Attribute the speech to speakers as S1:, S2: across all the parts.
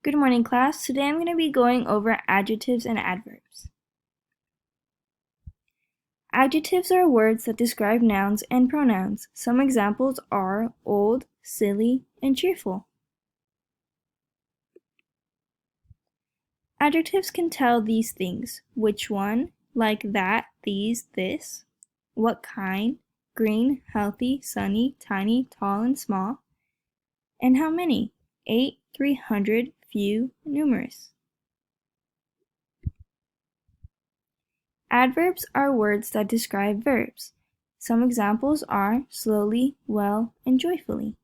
S1: Good morning, class. Today I'm going to be going over adjectives and adverbs. Adjectives are words that describe nouns and pronouns. Some examples are old, silly, and cheerful. Adjectives can tell these things: which one, like that, these, this, what kind, green, healthy, sunny, tiny, tall, and small, and how many, 8, 300, few, numerous. Adverbs are words that describe verbs. Some examples are slowly, well, and joyfully.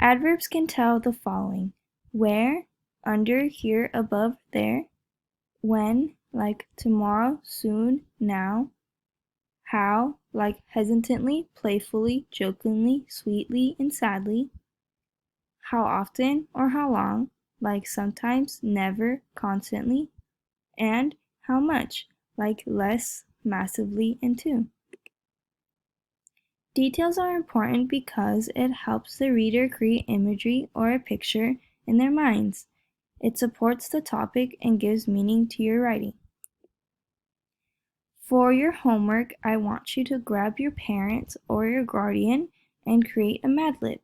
S1: Adverbs can tell the following: where, under, here, above, there, when, like tomorrow, soon, now, how, like hesitantly, playfully, jokingly, sweetly, and sadly, how often or how long, like sometimes, never, constantly, and how much, like less, massively, and to. Details are important because it helps the reader create imagery or a picture in their minds. It supports the topic and gives meaning to your writing. For your homework, I want you to grab your parent or your guardian and create a Mad Lib.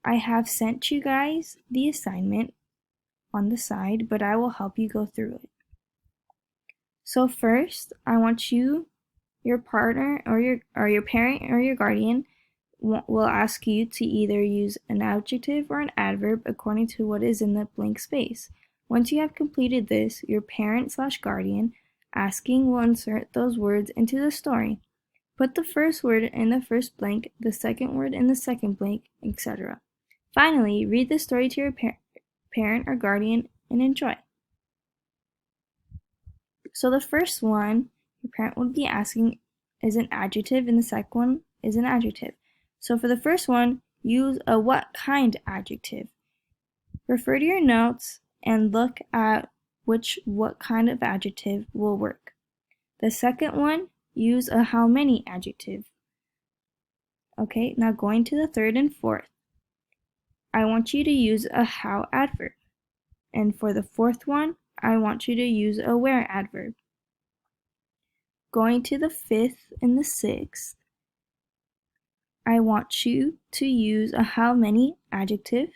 S1: I have sent you guys the assignment on the side, but I will help you go through it. So first, I want you, your partner or your parent or your guardian will ask you to either use an adjective or an adverb according to what is in the blank space. Once you have completed this, your parent/guardian asking will insert those words into the story. Put the first word in the first blank, the second word in the second blank, etc. Finally, read the story to your parent or guardian and enjoy. So the first one your parent would be asking is an adjective and the second one is an adjective. So for the first one, use a what kind adjective. Refer to your notes and look at what kind of adjective will work. The second one, use a how many adjective. Okay, now going to the third and fourth. I want you to use a how adverb. And for the fourth one, I want you to use a where adverb. Going to the fifth and the sixth, I want you to use a how many adjective,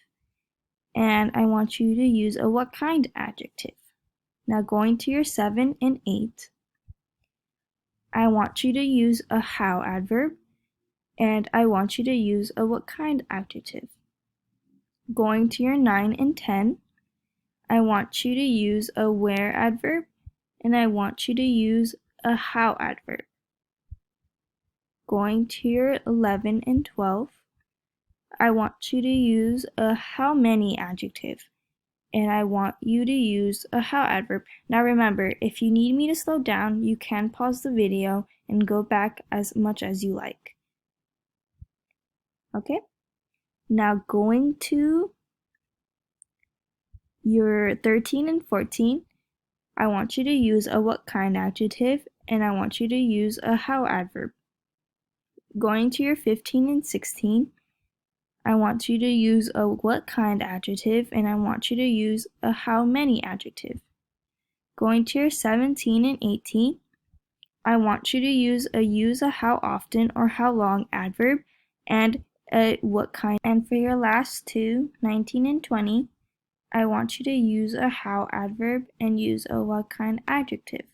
S1: and I want you to use a what kind adjective. Now going to your 7 and 8, I want you to use a how adverb, and I want you to use a what kind adjective. Going to your 9 and 10, I want you to use a where adverb, and I want you to use a how adverb. Going to your 11 and 12, I want you to use a how many adjective, and I want you to use a how adverb. Now remember, if you need me to slow down, you can pause the video and go back as much as you like. Okay? Now going to your 13 and 14, I want you to use a what kind adjective, and I want you to use a how adverb. Going to your 15 and 16, I want you to use a what kind adjective, and I want you to use a how many adjective. Going to your 17 and 18, I want you to use a how often or how long adverb and a what kind. And for your last two, 19 and 20, I want you to use a how adverb and use a what kind adjective.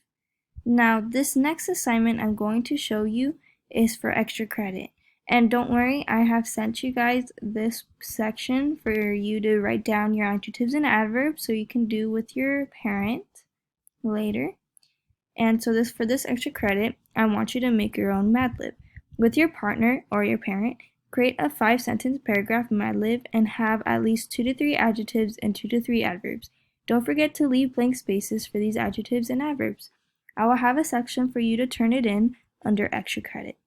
S1: Now, this next assignment I'm going to show you is for extra credit. And don't worry, I have sent you guys this section for you to write down your adjectives and adverbs so you can do with your parent later. And so for this extra credit, I want you to make your own Mad Lib. With your partner or your parent, create a 5-sentence paragraph Mad Lib and have at least 2 to 3 adjectives and 2 to 3 adverbs. Don't forget to leave blank spaces for these adjectives and adverbs. I will have a section for you to turn it in under extra credit.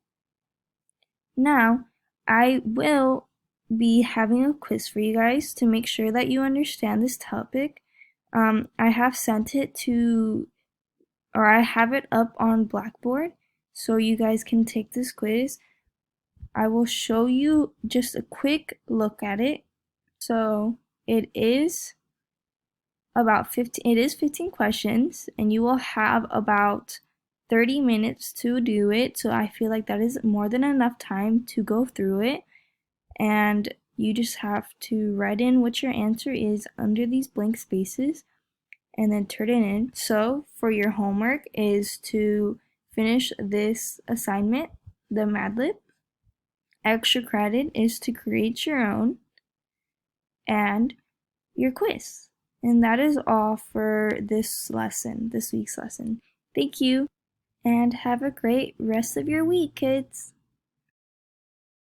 S1: Now, I will be having a quiz for you guys to make sure that you understand this topic. I have sent it to, or I have it up on Blackboard so you guys can take this quiz. I will show you just a quick look at it So it is about 15 questions, and you will have about 30 minutes to do it. So I feel like that is more than enough time to go through it. And you just have to write in what your answer is under these blank spaces and then turn it in. So for your homework is to finish this assignment, the Mad Lib. Extra credit is to create your own, and your quiz. And that is all for this week's lesson. Thank you, and have a great rest of your week, kids.